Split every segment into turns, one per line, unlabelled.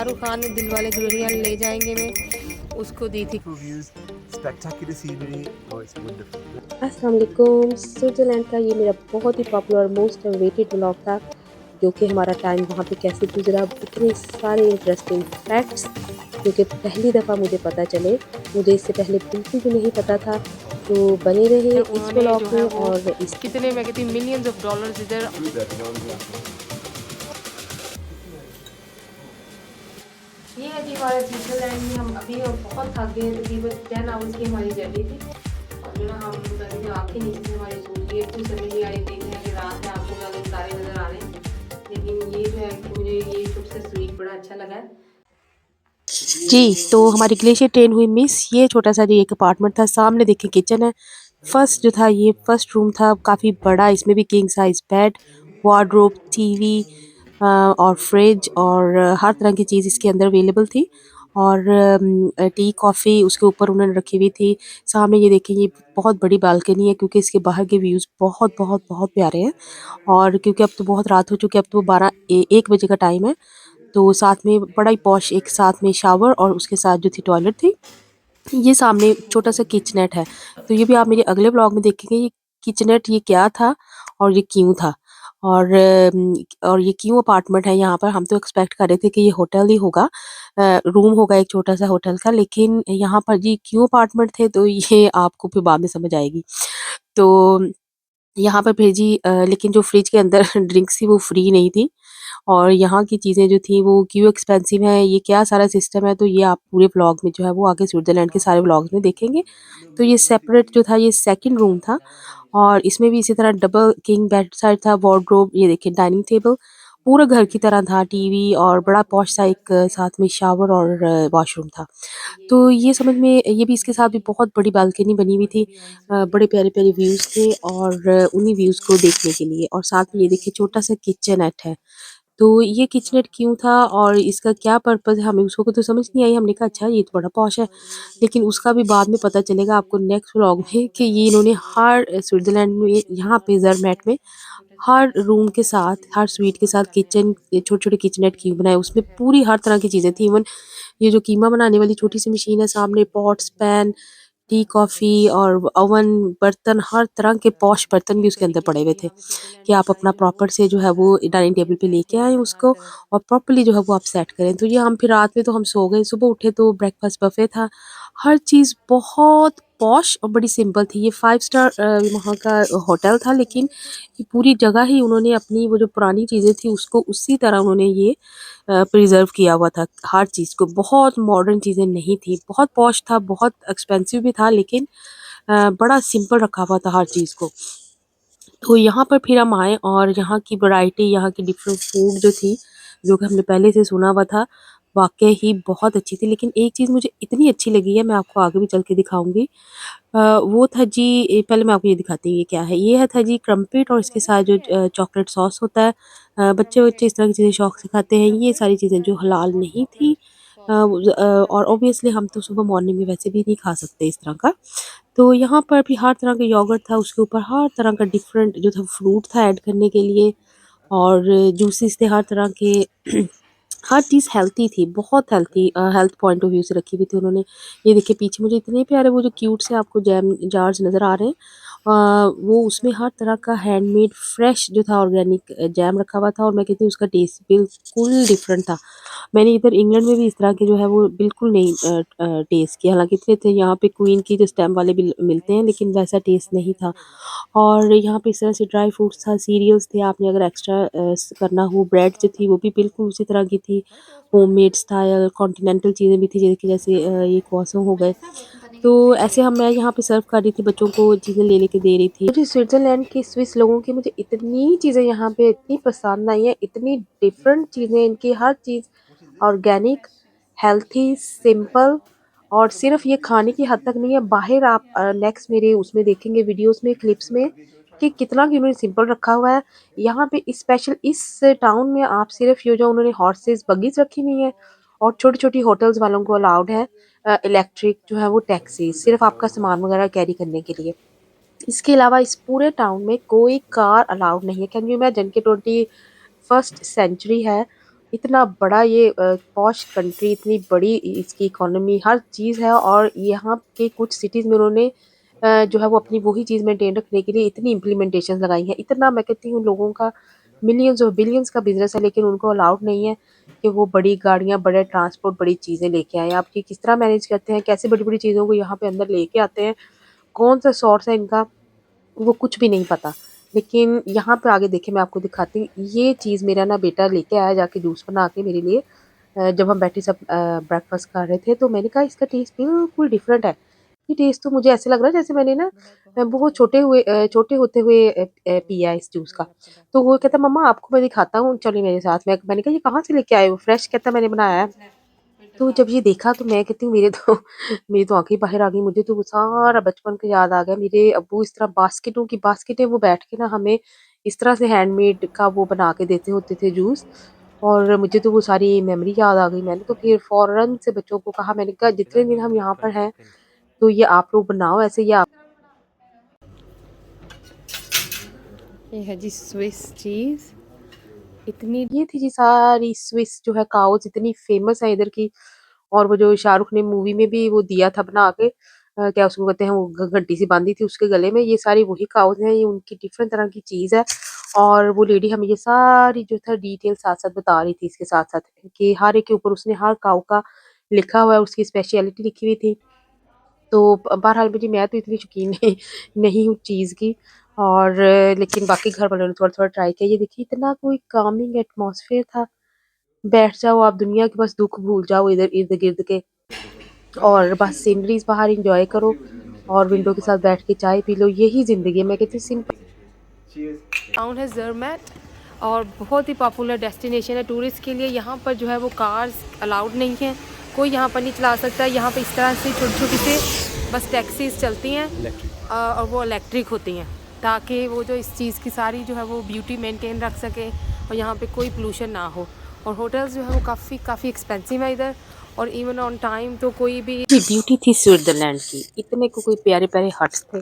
शाहरुख खान ने दिलवाले दुल्हनिया ले जाएंगे में उसको दी थी।
Spectacular scenery. Oh, it's wonderful.
अस्सलाम वालेकुम। स्विट्ज़रलैंड का ये मेरा बहुत ही पॉपुलर और मोस्ट अवेटेड व्लॉग था, जो कि हमारा टाइम वहाँ पे कैसे गुजरा, इतने सारे इंटरेस्टिंग फैक्ट्स जो कि पहली दफ़ा मुझे पता चले, मुझे इससे पहले बिल्कुल भी नहीं पता था। तो बने रहे
फिर
इस
उन्होंने
व्लॉग
जो है
में
वो
और इस
कितने मैं कहती मिलियंस ऑफ डॉलर्स इधर। ये है जी हमारे स्विट्जरलैंड में। हम अभी बहुत थक गए, तकरीबन 10 आवर्स की हमारी जर्नी थी और जो ना हम कहीं आँखें नीचे से हमारी सूझ गई। कुछ समझ नहीं आ रही थी कि रात में आपको ज़्यादा तारे नज़र आ रहे हैं, लेकिन ये जो है कि मुझे ये सबसे स्वीट बड़ा अच्छा लगा है।
जी, तो हमारी ग्लेशियर ट्रेन हुई मिस। ये छोटा-सा जो एक अपार्टमेंट था, सामने देखें किचन है। फर्स्ट जो था ये फर्स्ट रूम था, काफ़ी बड़ा, इसमें भी king size bed, wardrobe, TV और फ्रिज और हर तरह की चीज़ इसके अंदर अवेलेबल थी। और टी, कॉफ़ी उसके ऊपर उन्होंने रखी हुई थी। सामने ये देखें, ये बहुत बड़ी बालकनी है क्योंकि इसके बाहर के व्यूज़ बहुत, बहुत, बहुत प्यारे हैं। और क्योंकि अब तो बहुत रात हो चुकी है, अब तो 12 ए 1 बजे का टाइम है। तो साथ में बड़ा ही पॉश एक साथ में शावर और उसके साथ जो थी टॉयलेट थी। ये सामने छोटा-सा किचनेट है। तो ये भी आप मेरे अगले व्लॉग में देखेंगे ये किचनेट ये क्या था और ये क्यों था। और ये क्यों अपार्टमेंट है यहाँ पर। हम तो एक्सपेक्ट कर रहे थे कि ये होटल ही होगा, रूम होगा एक छोटा-सा होटल का, लेकिन यहाँ पर जी क्यों अपार्टमेंट थे तो ये आपको फिर बाद में समझ आएगी। तो यहाँ पर फिर जी लेकिन जो फ्रिज के अंदर ड्रिंक्स थी वो फ्री नहीं थी। और यहाँ की चीज़ें जो थी वो क्यों एक्सपेंसिव हैं, ये क्या सारा सिस्टम है, तो ये आप पूरे व्लॉग में जो है वो आगे स्विट्ज़रलैंड के सारे व्लॉग्स में देखेंगे। तो ये सेपरेट जो था ये सेकंड रूम था और इसमें भी इसी तरह डबल किंग बेड साइड था, वार्डरोब, ये देखिए डाइनिंग टेबल, पूरा घर की तरह था, टीवी और बड़ा पॉश सा एक साथ में शावर और वॉशरूम था। तो ये समझ में ये भी इसके साथ भी बहुत बड़ी बालकनी बनी हुई थी। बड़े प्यारे-प्यारे व्यूज़ थे और उन्हीं व्यूज़ को देखने के लिए और साथ में ये देखिए छोटा-सा किचनेट है। तो ये किचनेट क्यों था और इसका क्या पर्पज़ है, हमें उसको तो समझ नहीं आई। हमने कहा अच्छा ये तो बड़ा पॉश है, लेकिन उसका भी बाद में पता चलेगा आपको नेक्स्ट व्लॉग में कि ये इन्होंने हर स्विट्ज़रलैंड में यहाँ पे ज़रमैट में हर रूम के साथ, हर स्वीट के साथ किचन छोटे-छोटे किचनेट क्यों बनाए, उसमें पूरी हर तरह की चीज़ें थी। इवन ये जो कीमा बनाने वाली छोटी-सी मशीन है सामने, पॉट्स, पैन, टी, कॉफ़ी और ओवन, बर्तन, हर तरह के पॉश बर्तन भी उसके अंदर पड़े हुए थे कि आप अपना प्रॉपर से जो है वो डाइनिंग टेबल पे लेके आएँ उसको और प्रॉपर्ली जो है वो आप सेट करें। तो ये हम फिर रात में तो हम सो गए, सुबह उठे तो ब्रेकफ़ास्ट बफ़े था। हर चीज़ बहुत पॉश और बड़ी सिंपल थी। ये 5 स्टार वहाँ का होटल था, लेकिन ये पूरी जगह ही उन्होंने अपनी वो जो पुरानी चीज़ें थी उसको उसी तरह उन्होंने ये प्रिज़र्व किया हुआ था हर चीज़ को। बहुत मॉडर्न चीज़ें नहीं थी, बहुत पॉश था, बहुत एक्सपेंसिव भी था, लेकिन बड़ा सिंपल रखा हुआ था हर चीज़ को। तो यहाँ पर फिर हम आए और यहाँ की वैरायटी, यहाँ की डिफरेंट फूड जो थी, जो कि हमने पहले से सुना हुआ था, वाक़ई ही बहुत अच्छी थी। लेकिन एक चीज़ मुझे इतनी अच्छी लगी है, मैं आपको आगे भी चल के दिखाऊँगी। वो था जी पहले मैं आपको ये दिखाती हूँ ये क्या है। ये है था जी क्रम्पेट और इसके साथ जो चॉकलेट सॉस होता है। बच्चे-वच्चे इस तरह की चीज़ें शौक से खाते हैं। ये सारी चीज़ें जो हलाल नहीं थी, और ऑब्वियसली हम तो सुबह मॉर्निंग में वैसे भी नहीं खा सकते इस तरह का। तो यहाँ पर भी हर तरह का योगर्ट था, उसके ऊपर हर तरह का डिफरेंट जो था फ्रूट था ऐड करने के लिए और जूसेस थे हर तरह के। हर चीज़ हेल्थी थी, बहुत healthy, health point of view से रखी हुई थी उन्होंने। ये देखिए पीछे मुझे इतने प्यारे वो जो क्यूट से आपको जैम जार्स नज़र आ रहे हैं। वो उसमें हर तरह का हैंडमेड फ्रेश जो था ऑर्गेनिक जैम रखा हुआ था और मैं कहती हूँ उसका टेस्ट बिल्कुल डिफरेंट था। मैंने इधर इंग्लैंड में भी इस तरह के जो है वो बिल्कुल नहीं टेस्ट किया। हालाँकि इतने थे यहाँ पे क्वीन की जो स्टेम वाले भी मिलते हैं, लेकिन वैसा टेस्ट नहीं था। और यहाँ पे इस तरह से ड्राई फ्रूट्स था, सीरियल्स थे, आपने अगर एक्स्ट्रा करना हो, ब्रेड जो थी वो भी बिल्कुल उसी तरह की थी, होममेड स्टाइल, कॉन्टिनेंटल चीज़ें भी थी जैसे ये croissant हो गए। तो ऐसे हम मैं यहाँ पे सर्व कर रही थी, बच्चों को चीज़ें ले लेके दे रही थी। मुझे स्विट्ज़रलैंड के स्विस लोगों की मुझे इतनी चीज़ें यहाँ पे इतनी पसंद आई हैं, इतनी डिफरेंट चीज़ें इनकी, हर चीज़ ऑर्गेनिक, हेल्थी, सिंपल और सिर्फ़ ये खाने की हद तक नहीं है, बाहर आप नेक्स्ट मेरे उसमें देखेंगे वीडियोज़ में, क्लिप्स में कि कितना कि उन्होंने सिंपल रखा हुआ है। यहाँ पे स्पेशल इस टाउन में आप सिर्फ़ ये जो उन्होंने हॉर्सेस, बगीज़ रखी हुई हैं और छोटी-छोटी होटल्स वालों को अलाउड है इलेक्ट्रिक जो है वो टैक्सी, सिर्फ़ आपका सामान वगैरह कैरी करने के लिए। इसके अलावा इस पूरे टाउन में कोई कार अलाउड नहीं है। कैन यू इमेजिन कि 21st सेंचुरी है, इतना बड़ा ये पॉश कंट्री, इतनी बड़ी इसकी इकोनॉमी, हर चीज़ है और यहाँ के कुछ सिटीज़ में उन्होंने जो है वो अपनी वही चीज़ मेंटेन रखने के लिए इतनी इम्प्लीमेंटेशन लगाई हैं। इतना मैं कहती हूँ लोगों का मिलियंस और बिलियंस का बिज़नेस है, लेकिन उनको अलाउड नहीं है कि वो बड़ी गाड़ियाँ, बड़े ट्रांसपोर्ट, बड़ी चीज़ें लेके आएँ। आप ये किस तरह मैनेज करते हैं? कैसे बड़ी-बड़ी चीज़ों को यहाँ पे अंदर लेके आते हैं? कौन-सा सोर्स है इनका? वो कुछ भी नहीं पता। लेकिन यहाँ पे आगे देखिए मैं आपको दिखाती हूँ, ये चीज़ मेरा ना बेटा लेके आया जाके जूस बना के मेरे लिए जब हम बैठे सब ब्रेकफ़ास्ट कर रहे थे, तो मैंने कहा इसका टेस्ट बिल्कुल डिफरेंट है। ये टेस्ट तो मुझे ऐसे लग रहा है जैसे मैंने ना बहुत छोटे होते हुए पिया है इस जूस का। तो वो कहता मम्मा आपको मैं दिखाता हूँ, चलिए मेरे साथ। मैंने कहा ये कहाँ से लेके आए हो? फ्रेश कहता मैंने बनाया है। तो जब ये देखा तो मैं कहती हूँ मेरे तो मेरी तो आँखें बाहर आ गई। मुझे तो वो सारा बचपन का याद आ गया। मेरे अब्बू इस तरह बास्केटों की बास्केटें वो बैठ के ना हमें इस तरह से हैंडमेड का वो बना के देते होते थे जूस, और मुझे तो वो सारी मेमोरी याद आ गई। मैंने तो फिर फ़ौरन से बच्चों को कहा, मैंने कहा जितने दिन हम यहाँ पर हैं तो ये आप लोग बनाओ ऐसे, ये आप
ये है जी स्विस चीज़। इतनी
ये थी जी सारी स्विस जो है काउज़ इतनी फ़ेमस है इधर की। और वो जो शाहरुख ने मूवी में भी वो दिया था बना के क्या उसको कहते हैं, वो घंटी सी बांधी थी उसके गले में, ये सारी वही काउज़ हैं, ये उनकी डिफरेंट तरह की चीज़ है। और वो लेडी हमें ये सारी जो था डिटेल साथ-साथ बता रही थी इसके साथ-साथ कि हर एक के ऊपर उसने हर काऊ का लिखा हुआ है, उसकी स्पेशलिटी लिखी हुई थी। तो बहरहाल मेरी मैं तो इतनी शौकीन नहीं नहीं हूँ चीज़ की, और लेकिन बाकी घर वालों ने थोड़ा-थोड़ा ट्राई किया। ये देखिए इतना कोई कामिंग एटमॉस्फियर था, बैठ जाओ आप दुनिया के बस दुःख भूल जाओ इधर इर्द-गिर्द के, और बस सीनरीज़ बाहर एन्जॉय करो और विंडो के साथ बैठ के चाय पी लो, यही ज़िंदगी है। मैं कहती हूँ सिंपल।
टाउन है ज़रमैट और बहुत ही पॉपुलर डेस्टिनेशन है टूरिस्ट के लिए। यहाँ पर जो है वो कार्स अलाउड नहीं है, कोई यहाँ पर नहीं चला सकता। यहाँ पे इस तरह से छोटी-छोटी से बस टैक्सीज़ चलती हैं और वो इलेक्ट्रिक होती हैं, ताकि वो जो इस चीज़ की सारी जो है वो ब्यूटी मेंटेन रख सके और यहाँ पे कोई पोल्यूशन ना हो। और होटल्स जो है वो काफ़ी एक्सपेंसिव है इधर, और इवन ऑन टाइम तो कोई भी
की ब्यूटी थी स्विट्ज़रलैंड की, इतने को कोई प्यारे-प्यारे हट्स थे,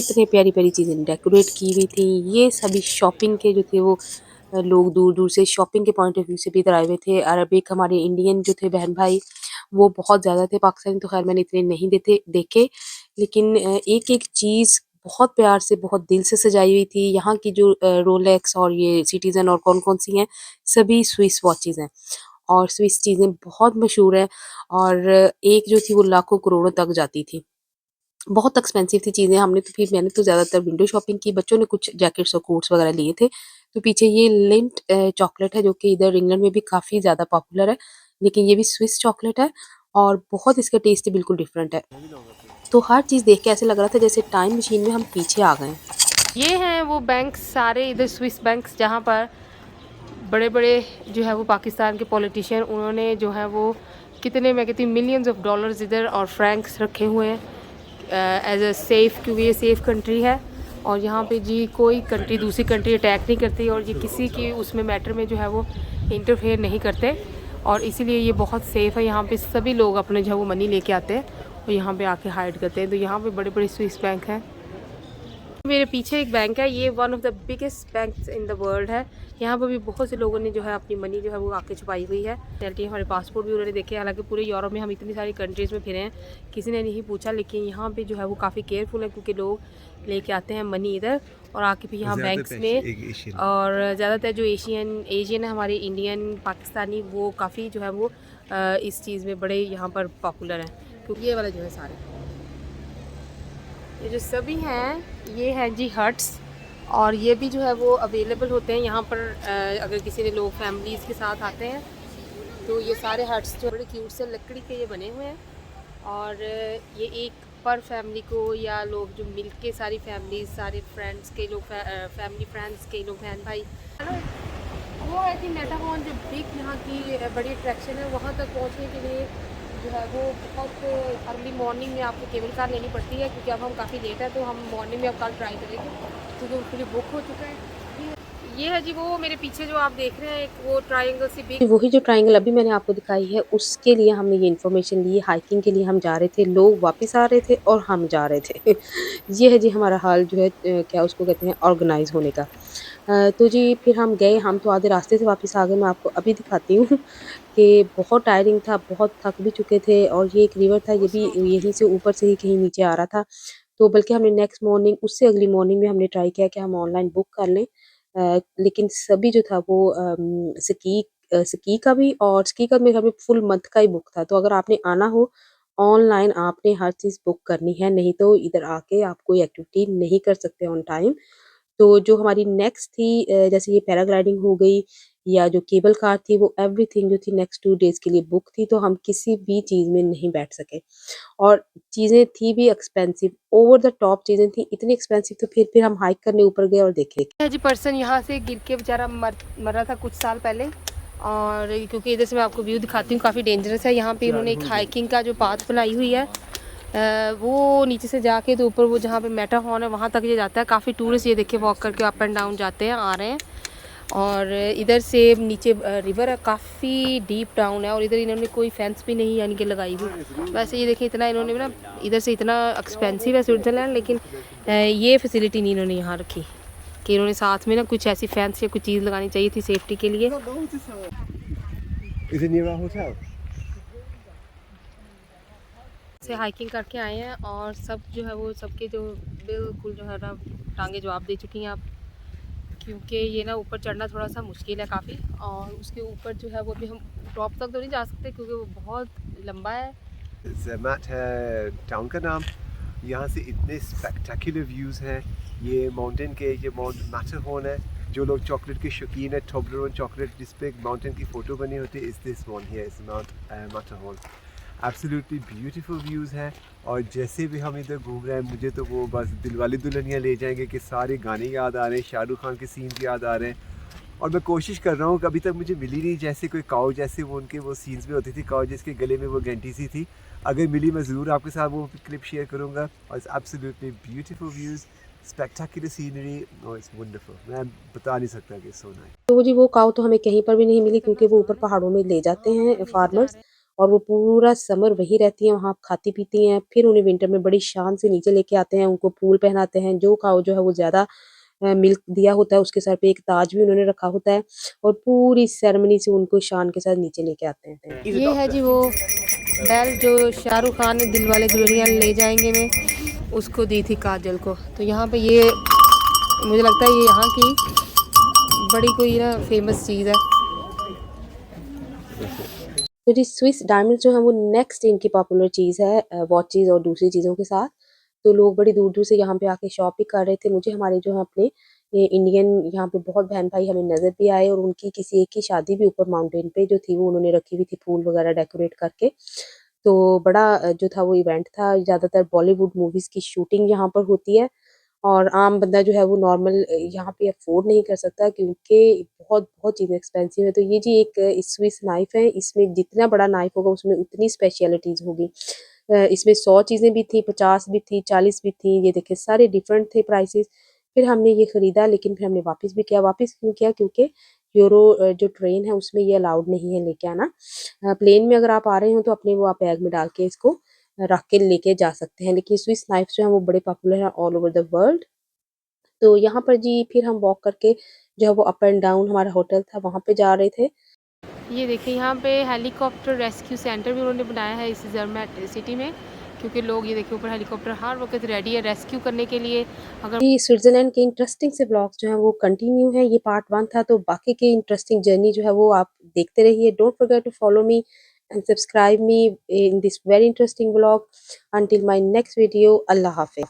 इतने प्यारी-प्यारी चीज़ें डेकोरेट की हुई थी। ये सभी शॉपिंग के जो थे वो लोग दूर-दूर से शॉपिंग के पॉइंट ऑफ व्यू से भी इधर आए हुए थे। अरबिक हमारे इंडियन जो थे बहन भाई, वो बहुत ज़्यादा थे। पाकिस्तानी तो ख़ैर मैंने इतने नहीं देखे, लेकिन एक-एक चीज़ बहुत प्यार से, बहुत दिल से सजाई हुई थी। यहाँ की जो रोलेक्स और ये सिटीज़न और कौन-कौन सी हैं, सभी स्विस वॉचेज़ हैं और स्विस चीज़ें बहुत मशहूर हैं, और एक जो थी वो लाखों करोड़ों तक जाती थी। बहुत एक्सपेंसिव थी चीज़ें। मैंने तो ज़्यादातर विंडो शॉपिंग की, बच्चों ने कुछ जैकेट्स और कोट्स वगैरह लिए थे। तो पीछे ये लिंट चॉकलेट है जो कि इधर इंग्लैंड में भी काफ़ी ज़्यादा पॉपुलर है, लेकिन ये भी स्विस चॉकलेट है और बहुत इसका टेस्ट बिल्कुल डिफरेंट है। तो हर चीज़ देख के ऐसे लग रहा था जैसे टाइम मशीन में हम पीछे आ गए हैं।
ये हैं वो बैंक्स सारे इधर स्विस बैंक्स, जहाँ पर बड़े-बड़े जो है वो पाकिस्तान के पॉलिटिशियन, उन्होंने जो है वो कितने, मैं कहती हूँ मिलियंस ऑफ डॉलर्स इधर और फ्रैंक्स रखे हुए हैं एज अ सेफ़, क्योंकि ये सेफ़ कंट्री है और यहाँ पे जी कोई कंट्री दूसरी कंट्री अटैक नहीं करती और ये किसी की उसमें मैटर में जो है वो इंटरफेयर नहीं करते, और इसीलिए ये बहुत सेफ़ है। यहाँ पे सभी लोग अपने जो है वो मनी लेके आते हैं और यहाँ पे आके हाइड करते हैं। तो यहाँ पे बड़े-बड़े स्विस बैंक हैं। मेरे पीछे एक बैंक है, ये one of the biggest banks in the world है। यहाँ पर भी बहुत से लोगों ने जो है अपनी मनी जो है वो आके छुपाई हुई है। नेशनलिटी, हमारे पासपोर्ट भी उन्होंने देखे। हालांकि पूरे यूरोप में हम इतनी सारी कंट्रीज़ में फिरे हैं, किसी ने नहीं पूछा, लेकिन यहाँ पे जो है वो काफ़ी केयरफुल है, क्योंकि लोग लेके आते हैं मनी इधर और आके भी यहाँ बैंक्स में। और ज़्यादातर जो एशियन है, हमारे इंडियन पाकिस्तानी, वो काफ़ी जो है वो इस चीज़ में बड़े यहाँ पर पॉपुलर हैं, क्योंकि ये वाला जो है सारे ये जो सभी हैं ये हैं जी हट्स, और ये भी जो है वो अवेलेबल होते हैं यहाँ पर अगर किसी ने लोग फैमिलीज़ के साथ आते हैं तो ये सारे हट्स जो बड़े क्यूट से लकड़ी के ये बने हुए हैं, और ये एक पर फैमिली को या लोग जो मिल के सारी फैमिलीज, सारे फ्रेंड्स के लोग फैमिली फ्रेंड्स के लोग बहन भाई वो है कि मेटाहॉन जो बिग यहाँ की बड़ी अट्रैक्शन है, वहाँ तक पहुँचने के लिए जो है वो बहुत अर्ली मॉर्निंग में आपको केबल कार लेनी पड़ती है, क्योंकि अब हम काफ़ी लेट है तो हम मॉर्निंग में अब कल ट्राई करेंगे, क्योंकि उसके लिए बुक हो चुका है। ये है जी वो मेरे पीछे जो आप देख रहे हैं एक वो ट्रायंगल सी बिग,
वही जो ट्रायंगल अभी मैंने आपको दिखाई है उसके लिए हमने ये इन्फॉर्मेशन ली। हाइकिंग के लिए हम जा रहे थे, लोग वापस आ रहे थे और हम जा रहे थे। ये है जी हमारा हाल जो है क्या उसको कहते हैं ऑर्गेनाइज होने का। तो जी फिर हम गए, हम तो आधे रास्ते से वापस आ गए, मैं आपको अभी दिखाती हूँ कि बहुत टायरिंग था, बहुत थक भी चुके थे और ये एक रिवर था, ये भी यहीं से ऊपर से ही कहीं नीचे आ रहा था। तो बल्कि हमने नेक्स्ट मॉर्निंग उससे अगली मॉर्निंग में हमने ट्राई किया कि हम ऑनलाइन बुक कर लें। लेकिन सभी जो था वो स्की का भी और स्की का मेरे ख्याल में फुल मंथ का ही बुक था। तो अगर आपने आना हो ऑनलाइन आपने हर चीज़ बुक करनी है, नहीं तो इधर आके आप कोई एक्टिविटी नहीं कर सकते ऑन टाइम। तो जो हमारी नेक्स्ट थी जैसे ये पैराग्लाइडिंग हो गई या जो केबल कार थी वो एवरीथिंग जो थी नेक्स्ट 2 डेज़ के लिए बुक थी, तो हम किसी भी चीज़ में नहीं बैठ सके। और चीज़ें थी भी एक्सपेंसिव, ओवर द टॉप चीज़ें थी, इतनी एक्सपेंसिव तो फिर हम हाइक करने ऊपर गए और देखे।
है जी पर्सन यहाँ से गिर के बेचारा मरा था कुछ साल पहले। और क्योंकि इधर से मैं आपको व्यू दिखाती हूँ, काफ़ी डेंजरस है। यहाँ पे इन्होंने एक हाइकिंग का जो पाथ बनाई हुई है, वो नीचे से जाके तो ऊपर वो जहाँ पे मेटाहॉर्न है वहाँ तक ये जाता है। काफ़ी टूरिस्ट ये देखिए वॉक करके अप एंड डाउन जाते हैं, आ रहे हैं। और इधर से नीचे रिवर है, काफ़ी डीप डाउन है। और इधर इन्होंने कोई फेंस भी नहीं यानी कि लगाई हुई। वैसे ये देखिए इतना इन्होंने ना इधर से इतना एक्सपेंसिव है स्विट्ज़रलैंड, लेकिन ये फैसिलिटी नहीं इन्होंने यहाँ रखी कि इन्होंने साथ में ना कुछ ऐसी फेंस या कुछ चीज़ लगानी चाहिए थी सेफ्टी के लिए।
Is it near our hotel?
से हाइकिंग करके आए हैं और सब जो है वो सबके जो बिल्कुल जो है ना टांगे जवाब दे चुकी हैं आप, क्योंकि ये ना ऊपर चढ़ना थोड़ा सा मुश्किल है काफ़ी। और उसके ऊपर जो है वो अभी हम टॉप तक तो नहीं जा सकते क्योंकि वो बहुत लंबा है।
ज़ेमैट है टाउन का नाम। यहाँ से इतने स्पेक्टेकुलर व्यूज़ हैं। ये माउंटेन के ये माउंट मैटरहॉर्न है। जो लोग चॉकलेट के शौकीन है, टोब्लरोन चॉकलेट जिस पे माउंटेन की फ़ोटो बनी होती है, इस this one here is mount Matterhorn. Absolutely beautiful views हैं। और जैसे भी हम इधर घूम रहे हैं मुझे तो वो बस दिलवाले दुल्हनिया ले जाएंगे कि सारे गाने याद आ रहे हैं, शाहरुख खान के सीन याद आ रहे हैं। और मैं कोशिश कर रहा हूँ कि अभी तक मुझे मिली नहीं, जैसे कोई काऊ जैसे वो उनके वो सीन्स में होती थी, काऊ जिसके गले में वो घंटी सी थी। अगर मिली मैं ज़रूर आपके साथ वो क्लिप शेयर करूँगा। और it's absolutely beautiful views, spectacular scenery और इट्स वंडरफुल। मैं बता नहीं सकता कि सो नाइस।
तो जी वो काऊ तो हमें कहीं पर भी नहीं मिली क्योंकि वो ऊपर पहाड़ों में ले जाते हैं फार्मर्स और वो पूरा समर वहीं रहती हैं, वहाँ खाती-पीती हैं। फिर उन्हें विंटर में बड़ी शान से नीचे लेके आते हैं, उनको फूल पहनाते हैं। जो काऊ जो है वो ज़्यादा मिल्क दिया होता है उसके सर पे एक ताज भी उन्होंने रखा होता है और पूरी सेरेमनी से उनको शान के साथ नीचे लेके आते हैं।
ये है जी वो बैल जो शाहरुख खान ने दिलवाले दुल्हनिया ले जाएंगे में उसको दी थी काजल को। तो यहाँ पे ये मुझे लगता है ये यहाँ की बड़ी कोई ना फेमस चीज़ है।
तो जी स्विस डायमंड्स जो है वो नेक्स्ट इनकी पॉपुलर चीज़ है वॉचेज़ और दूसरी चीज़ों के साथ। तो लोग बड़ी दूर-दूर से यहाँ पे आके शॉप भी कर रहे थे। मुझे हमारे जो है अपने ये इंडियन यहाँ पे बहुत बहन-भाई हमें नज़र भी आए और उनकी किसी एक की शादी भी ऊपर माउंटेन पे जो थी वो उन्होंने रखी हुई थी फूल वगैरह डेकोरेट करके। तो बड़ा जो था वो इवेंट था। ज़्यादातर बॉलीवुड मूवीज़ की शूटिंग यहाँ पर होती है और आम बंदा जो है वो नॉर्मल यहाँ पे अफ़ोर्ड नहीं कर सकता क्योंकि बहुत चीज़ें एक्सपेंसिव है। तो ये जी एक स्विस नाइफ़ है, इसमें जितना बड़ा नाइफ़ होगा उसमें उतनी स्पेशलिटीज़ होगी। इसमें 100 चीज़ें भी थी, 50 भी थी, 40 भी थी, ये देखिए सारे डिफरेंट थे प्राइसेज़। फिर हमने ये खरीदा लेकिन फिर हमने वापस भी किया, वापस क्यों किया क्योंकि यूरो जो ट्रेन है उसमें ये अलाउड नहीं है लेके आना। प्लेन में अगर आप आ रहे हो तो अपने वो आप बैग में डाल के इसको रख के लेके जा सकते हैं। लेकिन स्विस नाइफ़्स जो हैं वो बड़े पॉपुलर हैं ऑल ओवर द वर्ल्ड। तो यहाँ पर जी फिर हम वॉक करके जो है वो अप एंड डाउन हमारा होटल था वहाँ पे जा रहे थे।
ये देखिए यहाँ पे हेलीकॉप्टर रेस्क्यू सेंटर भी उन्होंने बनाया है इस ज़रमैट सिटी में, क्योंकि लोग ये देखिए ऊपर हेलीकॉप्टर हर वक्त रेडी है रेस्क्यू करने के लिए। अगर
जी स्विट्ज़रलैंड के इंटरेस्टिंग से व्लॉग्स जो हैं वो कंटिन्यू है, ये पार्ट 1 था तो बाकी के इंटरेस्टिंग जर्नी जो है वो आप देखते रहिए। Don't forget to follow me and subscribe me in this very interesting vlog. Until my next video, अल्लाह हाफ़िज़।